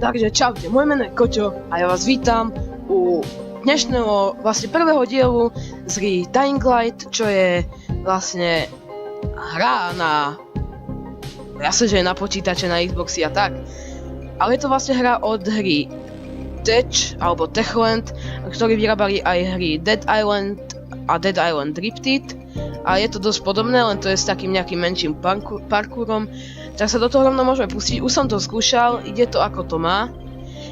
Takže čaute, moje meno je Koťo a ja vás vítam u dnešného vlastne prvého dielu z hry Dying Light, čo je vlastne hra na... Jasne, že je na počítače, na Xboxy a tak. Ale je to vlastne hra od hry Tech alebo Techland, ktorí vyrábali aj hry Dead Island a Dead Island Repeated. A je to dosť podobné, len to je s takým nejakým menším parkourom. Tak sa do toho rovno môžeme pustiť. Už som to skúšal, ide to ako to má.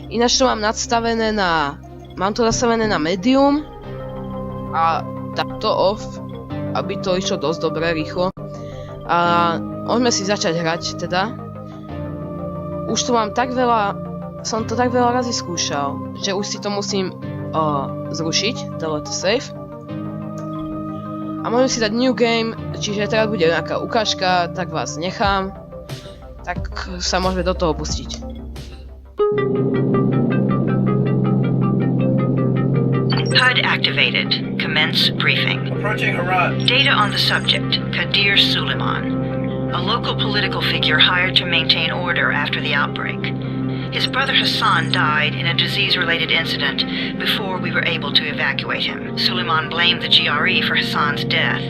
Ináč to mám nastavené na... Mám to nastavené na medium. A takto off, aby to išlo dosť dobre, rýchlo. A môžeme si začať hrať teda. Už to mám tak veľa... Som to tak veľa razy skúšal, že už si to musím zrušiť, delete save. A môžem si dať new game, čiže teraz bude nejaká ukážka, tak vás nechám. Tak sa môžeme do toho pustiť. HUD activated. Commence briefing. Approaching Harad. Data on the subject, Kadir Suleiman, a local political figure hired to maintain order after the outbreak. His brother Hassan died in a disease-related incident before we were able to evacuate him. Suleiman blamed the GRE for Hassan's death.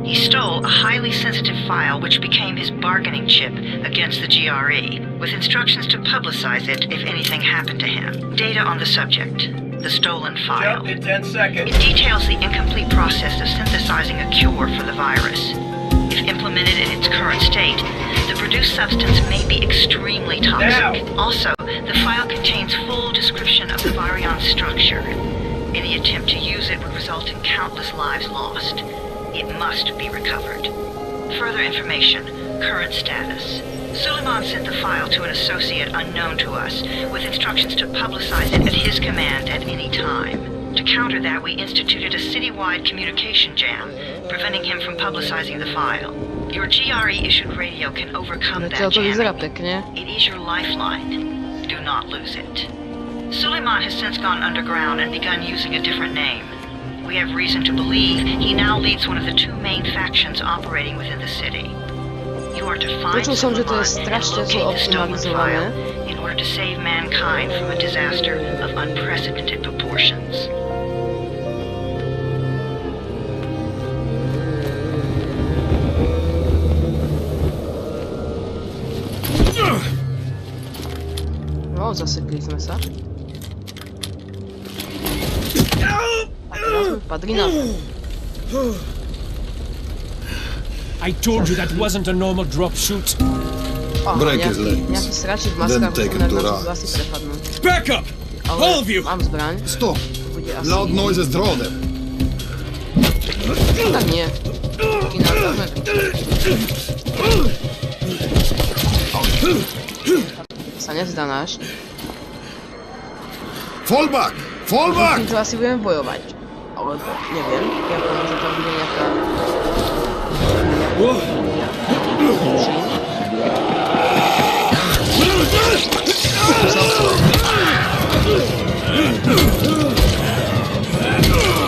He stole a highly sensitive file which became his bargaining chip against the GRE, with instructions to publicize it if anything happened to him. Data on the subject, the stolen file. Jump in 10 seconds. It details the incomplete process of synthesizing a cure for the virus. If implemented in its current state, the produced substance may be extremely toxic. Also, the file contains full description of the virion structure. Any attempt to use it would result in countless lives lost. It must be recovered. Further information, current status. Suleiman sent the file to an associate unknown to us, with instructions to publicize it at his command at any time. To counter that, we instituted a citywide communication jam, preventing him from publicizing the file. Your GRE-issued radio can overcome that jamming. It is your lifeline. Do not lose it. Suleiman has since gone underground and begun using a different name. We have reason to believe he now leads one of the two main factions operating within the city. You are to find Suleiman and locate the stolen file in order to save mankind from a disaster of unprecedented proportions. No, zasekli sme sa. I told you that wasn't a normal drop shoot. Break his legs. Then take him to Raz. Back up! All of you! Mám zbraň. Stop! Loud noises draw them. Tak nie. Sa nevzdáš. Fall back! Fall back! Týmto asi budeme bojovať. Alebo neviem, ako možno tam bude nejaká...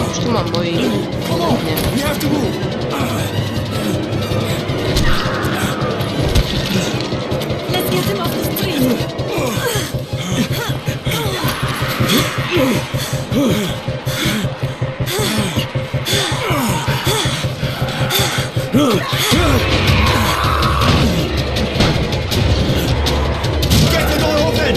Už tu mám moji... Let's get him off the street! Get the door open!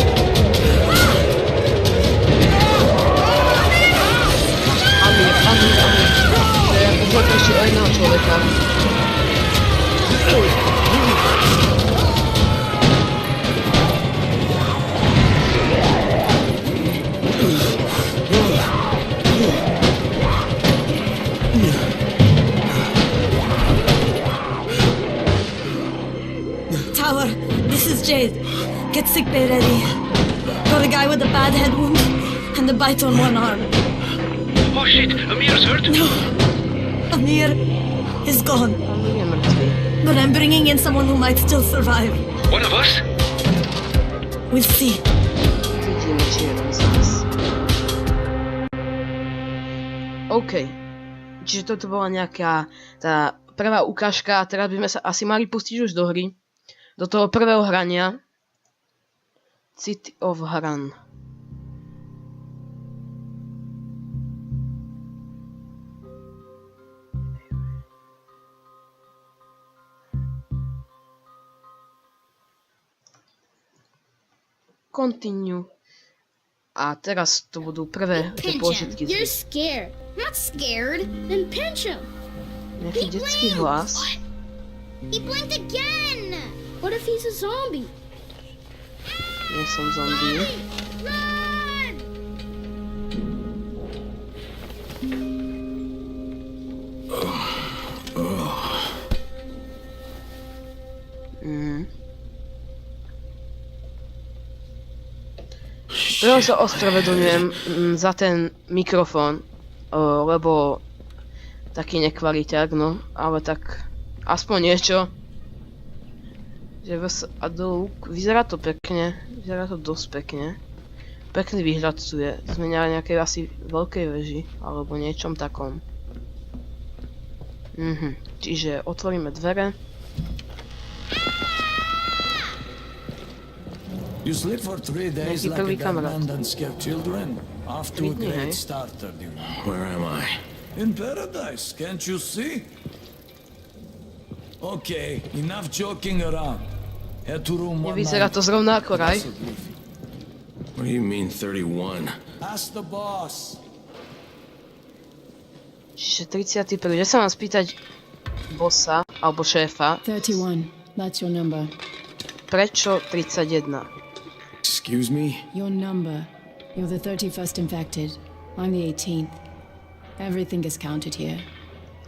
Poznam ešte o jedného človeka. Tower, this is Jade. Get sickbay ready. Got a guy with a bad head wound and a bite on one arm. Oh shit, Amir's hurt? No, Amir is gone. Amir je mŕtvý. But I'm bringing in someone who might still survive. One of us? We'll see. Vidíme, či jeden z nás. OK. Čiže toto bola nejaká tá prvá ukážka a teraz by sme sa asi mali pustiť už do hry. Do toho prvého hrania. City of Haran. Continue. A teraz to budú prvé tie Pinch him. pôžitky z You're hry. scared. I'm not scared. Then pinch him. Nejaký detský hlas. He blinked again. What if he's a zombie? Nie som zombie. Run! Prvom sa ospravedlňujem za ten mikrofón, lebo taký nekvaliťák, no, ale tak aspoň niečo. Že vyzerá to pekne, vyzerá to dosť pekne. Pekný výhľad tu je, sme na nejakej asi veľkej veži, alebo niečom takom. Čiže otvoríme dvere. You sleep for 3 days Nejaký like prvý a dead kamarát. man and scare children. Off to a Vidni, hej. great start, 31. Where am I? In paradise, can't you see? Okay, enough joking around. Head to room 190. Nevyzerá to zrovna ako raj. What do you mean 31? Ask the boss. Čiže 31. Ja sa mám spýtať bossa, alebo šéfa, 31. That's your number. prečo 31? Excuse me? Your number. You're the 31st infected. I'm the 18th. Everything is counted here.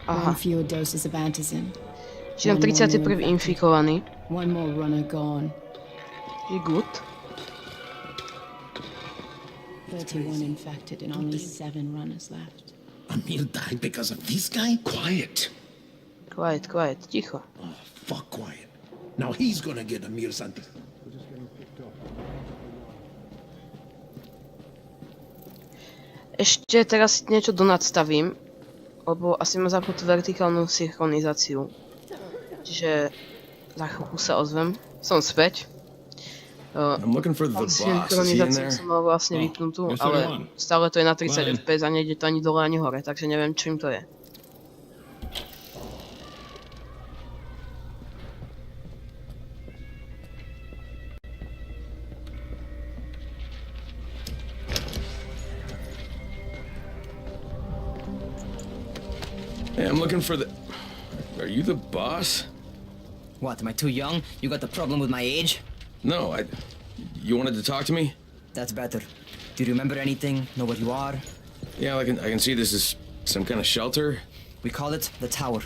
Aha, One fewer doses of antizin. čiže mám 31. infikovaný. One more runner gone. Je good. 31 infected and only 7 runners left. Amir died because of this guy? Quiet. Quiet, ticho. Oh, fuck quiet. Now he's gonna get Amir something. Ešte teraz niečo donadstavím, lebo asi mám zapnutú vertikálnu synchronizáciu. Čiže za chvíľku sa ozvem. Som späť. I'm looking for the boss. Is he in Synchronizáciu there? som mal vlastne vypnutú, yes, ale 31. stále to je na 30 Fine. fps a nejde to ani dole ani hore, takže neviem čím to je. Hey, I'm looking for the... Are you the boss? What, am I too young? You got the problem with my age? No, You wanted to talk to me? That's better. Do you remember anything? Know what you are? Yeah, I can see this is some kind of shelter. We call it the Tower.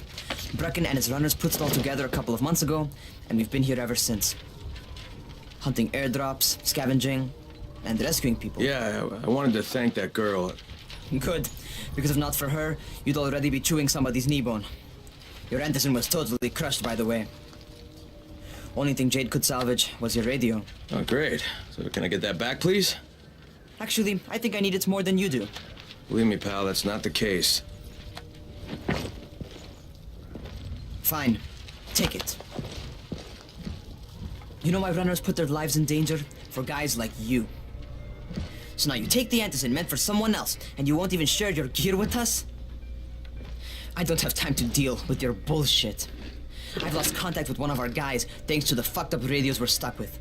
Brecken and his runners put it all together a couple of months ago, and we've been here ever since. Hunting airdrops, scavenging, and rescuing people. Yeah, I wanted to thank that girl. Good, because if not for her, you'd already be chewing somebody's knee bone. Your antizin was totally crushed, by the way. Only thing Jade could salvage was your radio. Oh, great. So can I get that back, please? Actually, I think I need it more than you do. Believe me, pal, that's not the case. Fine. Take it. You know why runners put their lives in danger? For guys like you. So now you take the antizin meant for someone else, and you won't even share your gear with us? I don't have time to deal with your bullshit. I've lost contact with one of our guys thanks to the fucked up radios we're stuck with.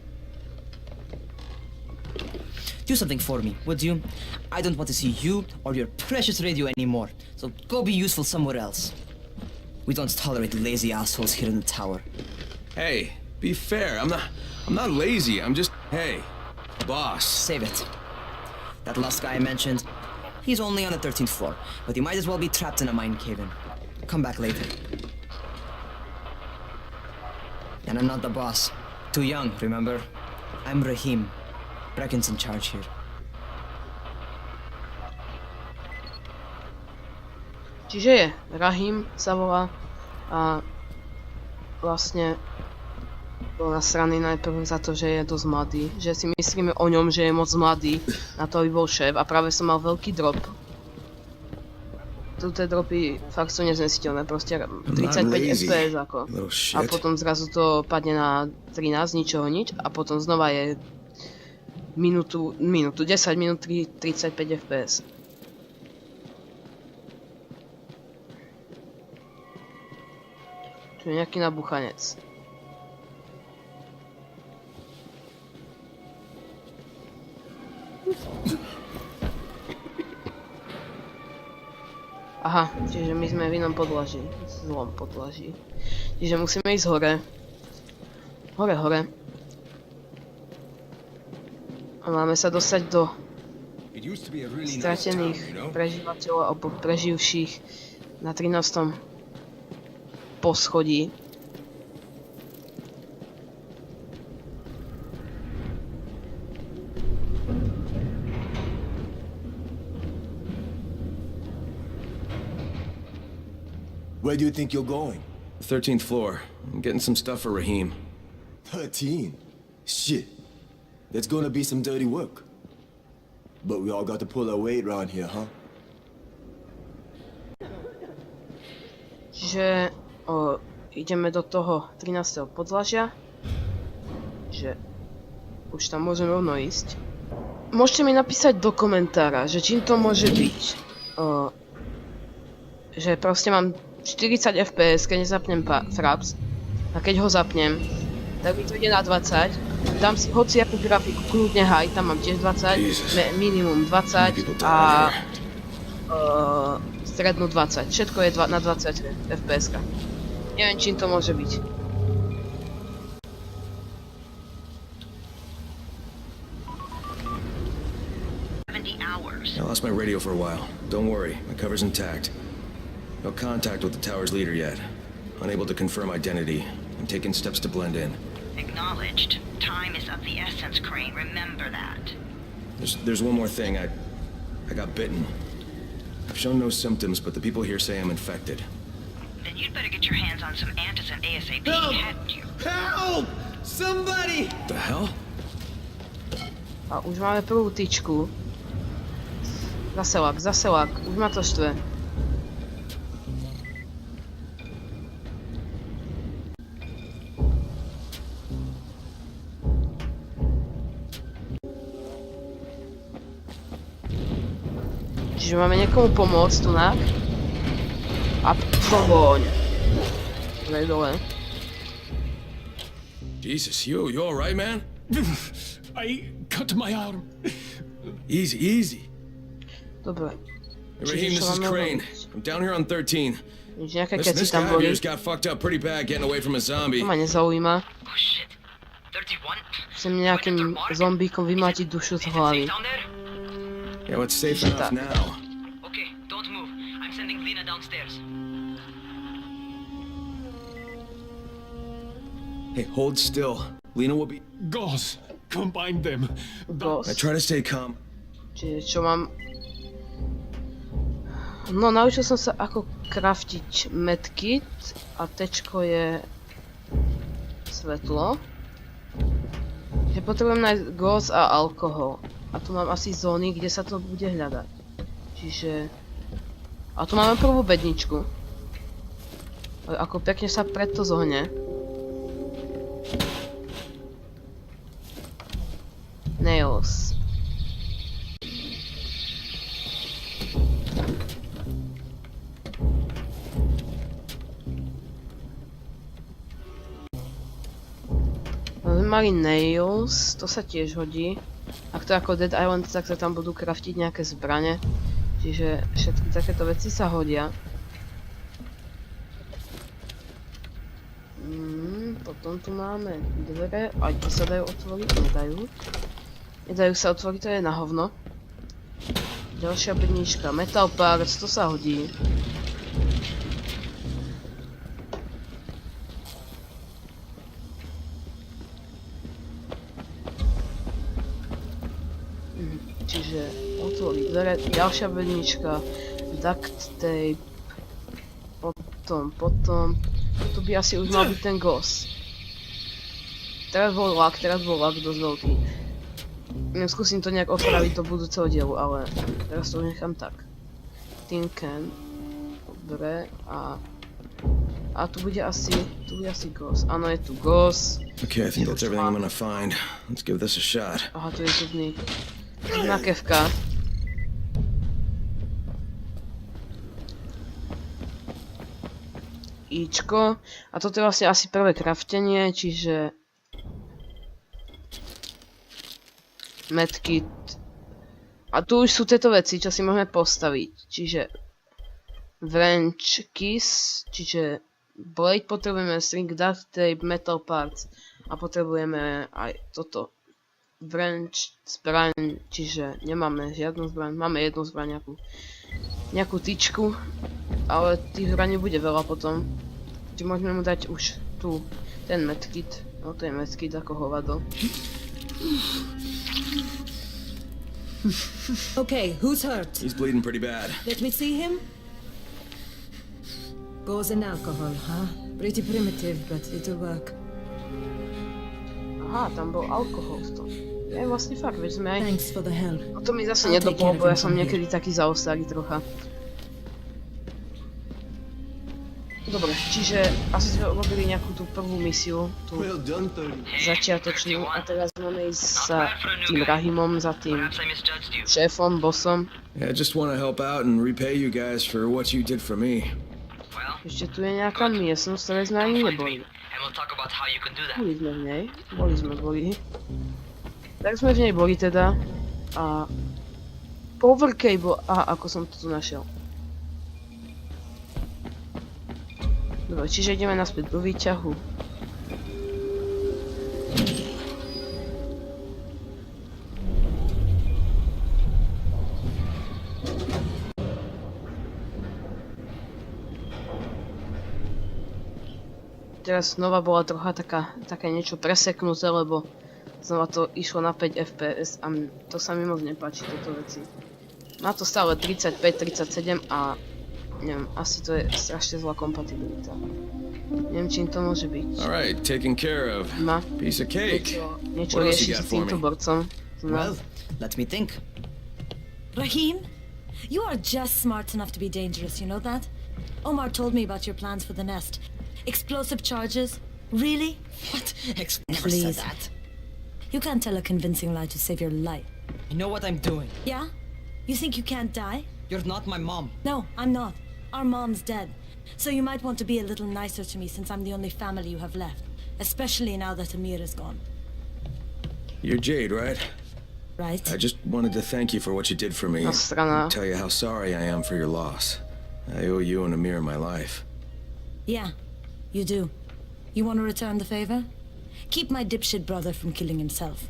Do something for me, would you? I don't want to see you or your precious radio anymore, so go be useful somewhere else. We don't tolerate lazy assholes here in the tower. Hey, be fair. I'm not lazy. I'm just, hey, boss. Save it. That last guy I mentioned, he's only on the 13th floor, but he might as well be trapped in a mine cave-in. Come back later. And I'm not the boss. Too young, remember? I'm Rahim. Brecken's in charge here. Čiže je, Rahim sa volá a vlastne bol nasraný najprv za to, že je dosť mladý, že si myslíme o ňom, že je moc mladý na to, aby bol šéf a práve som mal veľký drop. Tuto dropy fakt sú neznesiteľné, proste 35 fps ako. A potom zrazu to padne na 13, ničoho nič a potom znova je minútu, 10 minút 35 fps. Tu je nejaký nabuchanec. Aha, čiže my sme v inom podlaží, zlom podlaží. Čiže musíme ísť hore. Hore. A máme sa dostať do stratených prežívateľov alebo preživších na 13. poschodí. Where do you think you're going? 13th floor. I'm getting some stuff for Raheem. 13? Shit. That's gonna be some dirty work. But we all got to pull our weight around here, huh? Čiže ideme do toho 13. podlažia. Že už tam môžeme rovno ísť. Môžete mi napísať do komentára, že čím to môže byť. Že proste mám 40 fps, keď nezapnem fraps. A keď ho zapnem, tak mi to ide na 20. Dám si hociakú grafiku, kľudne high, tam mám tiež 20, minimum 20 a strednú 20. Všetko je na 20 fps. Neviem, čím to môže byť. I lost my radio for a while. Don't worry, my cover's intact. No contact with the tower's leader yet. Unable to confirm identity. I'm taking steps to blend in. Acknowledged. Time is of the essence, Crane. Remember that. There's one more thing. I got bitten. I've shown no symptoms, but the people here say I'm infected. Then you'd better get your hands on some antizin ASAP, hadn't you? Help! Somebody! The hell? A už máme prvú tyčku. Zaselák. Už ma to štve. Čiže máme niekomu pomôcť tu na. A pohoň. Dole. Jesus, you alright, man? I cut my arm. Easy. Dobre. Raheem, this is Crane. I'm down here on 13. This guy tam boli. here's got fucked up pretty bad getting away from a zombie. To ma nezaujíma. Oh shit. 31? Chcem nejakým zombíkom vymlátiť dušu z hlavy. Yeah, well, it's safe enough now. Okay, don't move. I'm sending Lena downstairs. Hey, hold still. Lena will be... Gauze. Combine them. I try to stay calm. Čiže čo mám... No, naučil som sa ako craftiť medkit a tečko je svetlo. Že potrebujem nájsť gauze a alkohol. A tu mám asi zóny, kde sa to bude hľadať. Čiže... A tu máme prvú bedničku. Ako pekne sa preto zohne. Nails. Mali nails, to sa tiež hodí. Ak to ako Dead Island, tak sa tam budú craftiť nejaké zbrane. Čiže všetky takéto veci sa hodia. Potom tu máme dvere, aj tie sa dajú otvoriť, nedajú. Nedajú sa otvoriť, to je na hovno. Ďalšia bednička, metal parts, to sa hodí. Čiže otvoriť dvere, ďalšia bednička, duct tape, potom, tu by asi už mal byť ten ghost. Teraz bol lak dosť veľký. Skúsim to nejak opraviť do budúceho dielu, ale teraz to nechám tak. Tin can, dobre, a A tu bude asi Ghost. Áno, je tu Ghost. Okay, I think that's everything I'm gonna find. Let's give this a shot. Aha, tu je zubná kevka. Ičko. A toto je vlastne asi prvé kraftenie, čiže... Medkit. A tu už sú tieto veci, čo si môžeme postaviť. Čiže... Wrench Kiss, čiže... Blade potrebujeme, string, duct tape, metal parts. A potrebujeme aj toto. Wrench, zbraň, čiže nemáme žiadnu zbraň. Máme jednu zbraň, nejakú tyčku. Ale tých zbraní bude veľa potom. Čiže môžeme mu dať už tu ten medkit. No to je medkit ako hovado. Okay, who's hurt? He's bleeding pretty bad. Let me see him. Gauze and alcohol, huh? Pretty primitive, but it'll work. Aha, tam bol alkohol v tom. Je vlastne fakt, veď sme aj... Thanks for the help. No to mi zase nedopohlo, bo ja som niekedy taký zaostalý trocha. Dobre, čiže asi sme robili nejakú tú prvú misiu, tú začiatočnú, a teraz máme ísť za tým Rahimom, za tým šéfom, bossom. Yeah, I just want to help out and repay you guys for what you did for me. Ešte tu je nejaká miestnosť, ktorej sme ani neboli. Boli sme v nej. Tak sme v nej boli teda. A... Power cable, ako som to tu našiel. Dobre, čiže ideme naspäť do výťahu. Teraz znova bola trocha také niečo preseknuté, lebo znova to išlo na 5 FPS a to sa mi moc nepáči, toto veci. Má to stále 35, 37 a neviem, asi to je strašne zlá kompatibilita. Neviem, čím to môže byť. Alright, taken care of. Má Piece of cake. niečo riešiť s týmto borcom. Well, let me think. Rahim, you are just smart enough to be dangerous, you know that? Omar told me about your plans for the nest. Explosive charges? Really? What? Never Please. said that. You can't tell a convincing lie to save your life. I know what I'm doing. Yeah? You think you can't die? You're not my mom. No, I'm not. Our mom's dead. So you might want to be a little nicer to me since I'm the only family you have left. Especially now that Amir is gone. You're Jade, right? Right? I just wanted to thank you for what you did for me. Strana. And tell you how sorry I am for your loss. I owe you and Amir my life. Yeah, you do. You want to return the favor? Keep my dipshit brother from killing himself.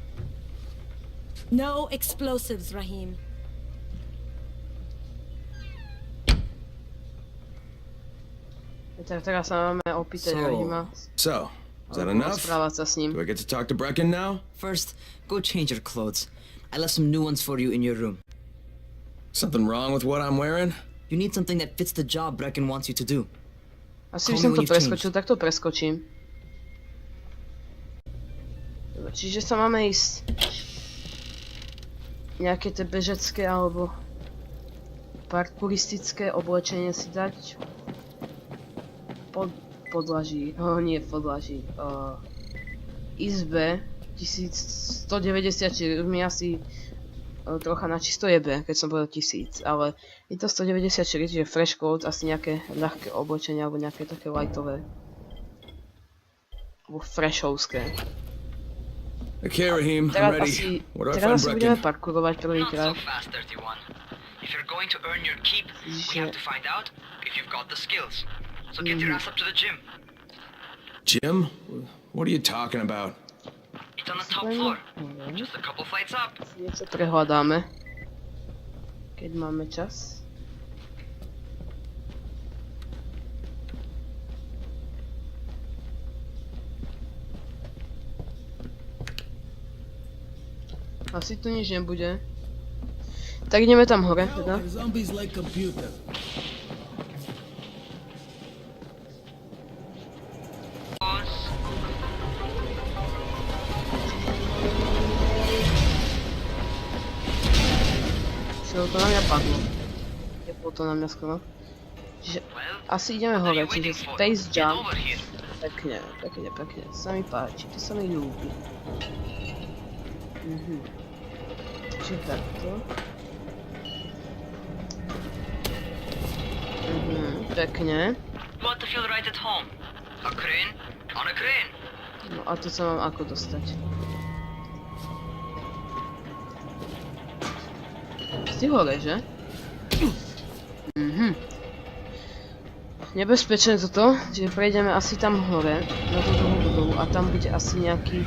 No explosives, Rahim. Teraz sa máme opýtať Rahima. So, is that enough? Rozprávať sa s ním. Do I get to talk to Brecken now? First, go change your clothes. I left some new ones for you in your room. Something wrong with what I'm wearing? You need something that fits the job Brecken wants you to do. Asi by som to preskočil, tak to preskočím. Dobre, čiže sa máme ísť nejaké tie bežecké alebo parkouristické oblečenie si dať. Podlaží, nie v podlaží, izbe 1194, mi asi trocha na čisto jebe, keď som povedal 1000, ale je to 194, čiže fresh clothes, asi nejaké ľahké oblečenie alebo nejaké také lightové. Alebo freshovské. Okay, Rahim, I'm ready. What do I find Teraz asi budeme Brecken? parkourovať prvýkrát. If you're going to earn your keep, we have to find out if you've got the skills. So get your ass up to the gym. Jim? What are you talking about? It's on the top floor. Just a couple flights up. Niečo prehľadáme. Keď máme čas. Asi tu nič nebude. Tak ideme tam hore, teda. Zombies like computer. To na mňa padlo. Teplo to na mňa skoro. Čiže asi ideme hore, čiže space jump. Pekne, pekne, pekne. Sa mi páči, to sa mi ľúbi. Čiže takto. Pekne. Want to feel right at home? A crane? On a crane. No a to sa mám ako dostať? Si hore, že? Nebezpečné toto, čiže prejdeme asi tam hore, na tú druhú budovu a tam bude asi nejaký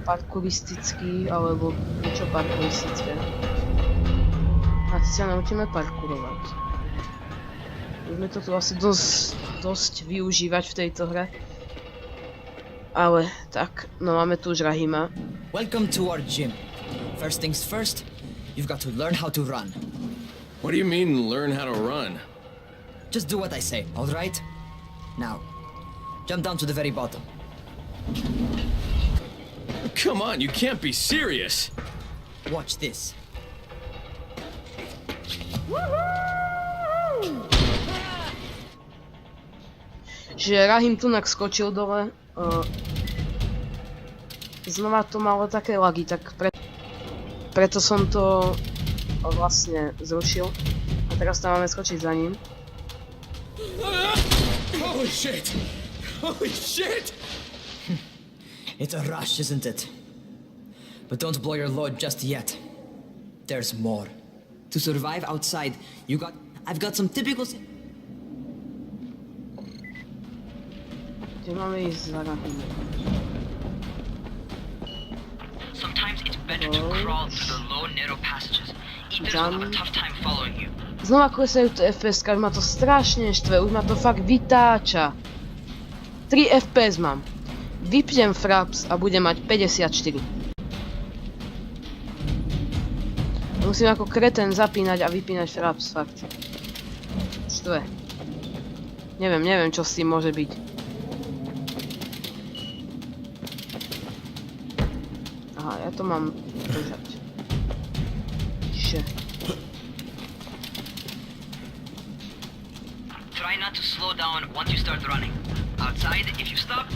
parkouristický, alebo niečo parkouristické. A si sa naučíme parkourovať. Budeme to tu asi dosť využívať v tejto hre. Ale tak, no máme tu už Rahima. Welcome to our gym. First things first, you've got to learn how to run. What do you mean, learn how to run? Just do what I say, alright? Now, jump down to the very bottom. Come on, you can't be serious! Watch this. Že Rahim tunak skočil dole. Znova to malo také lagy, tak preto som to vlastne zrušil. A teraz tam máme skočiť za ním. Holy shit! Holy shit! It's a rush, isn't it? But don't blow your load just yet. There's more. To survive outside, I've got some typical... Kde máme ísť za Rahimom? Sometimes it's better to crawl through the low, narrow passages. Eaters will have a tough time following you. Znova klesajú to FPS-ka, už ma to strašne štve, už ma to fakt vytáča. 3 FPS mám. Vypnem Fraps a budem mať 54. Musím ako kreten zapínať a vypínať Fraps, fakt. Štve. Neviem, čo s tým môže byť. Aha, ja to mám držať. Čiže. Try not to slow down once you start running. Outside, if you stop,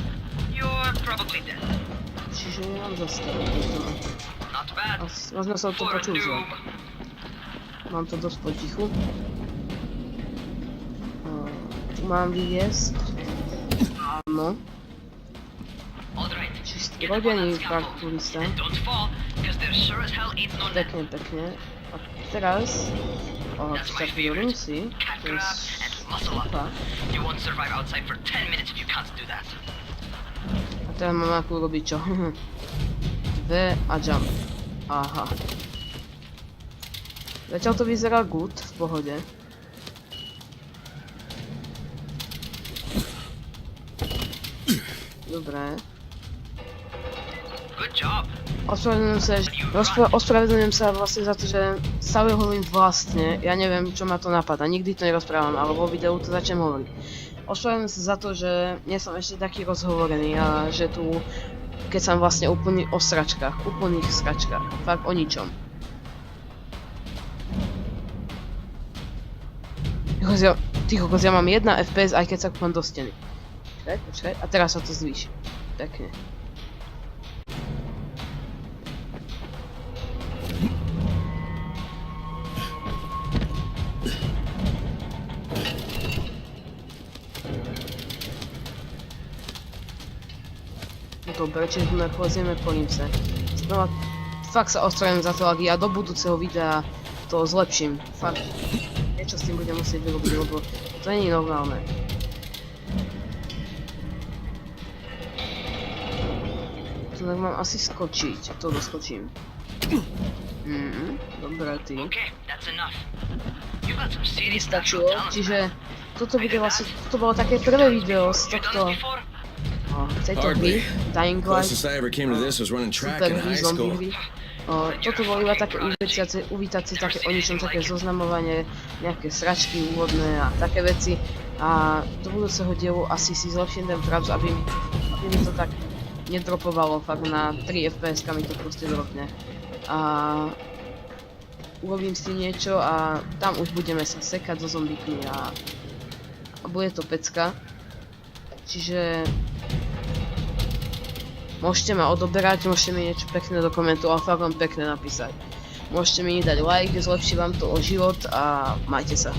you're probably dead. Čiže nemám zastaviť. Not bad. Možno som to počul zle. Mám to dosť potichu. Tu mám vyviesť. Áno. Čistý rodený parkourista. Pekne, pekne. A teraz... tu sa chvíľu si. To je super. A teraz mám akú robiť čo? V a jump. Aha. Zatiaľ to vyzerá good, v pohode. Dobre. Ospravedlňujem sa vlastne za to, že stále hovorím vlastne. Ja neviem, čo ma to napadá. Nikdy to nerozprávam, ale vo videu to začnem hovoriť. Ospravedlňujem sa za to, že nie som ešte taký rozhovorený a že tu, keď som vlastne úplný o sračkách, úplných sračkách. Fakt o ničom. Ty kokos, ja mám 1 FPS, aj keď sa kúpam do steny. Počkaj, a teraz sa to zvýši. Pekne. Dobre, čiže tu naklezieme po ním sa. Znova, fakt sa ospravedlňujem za to, ak ja do budúceho videa to zlepším. Fakt. Niečo s tým budem musieť vyrobiť, lebo to nie je normálne. Tu tak mám asi skočiť, to doskočím. Dobre, ty. Stačilo, čiže toto video vlastne, toto bolo také prvé video z tohto tejto hry, Dying Light, super hry, zombie hry. Toto bolo iba také uvítacie, také o ničom, také zoznamovanie, nejaké sračky úvodné a také veci. A do budúceho dielu asi si zlepším ten Fraps, aby mi to tak nedropovalo, fakt na 3 FPS mi to proste dropne. A urobím si niečo a tam už budeme sa sekať so zombíkmi a a bude to pecka. Čiže môžete ma odoberať, môžete mi niečo pekné do komentu, ale fakt vám pekné napísať. Môžete mi dať like, zlepší vám to o život a majte sa.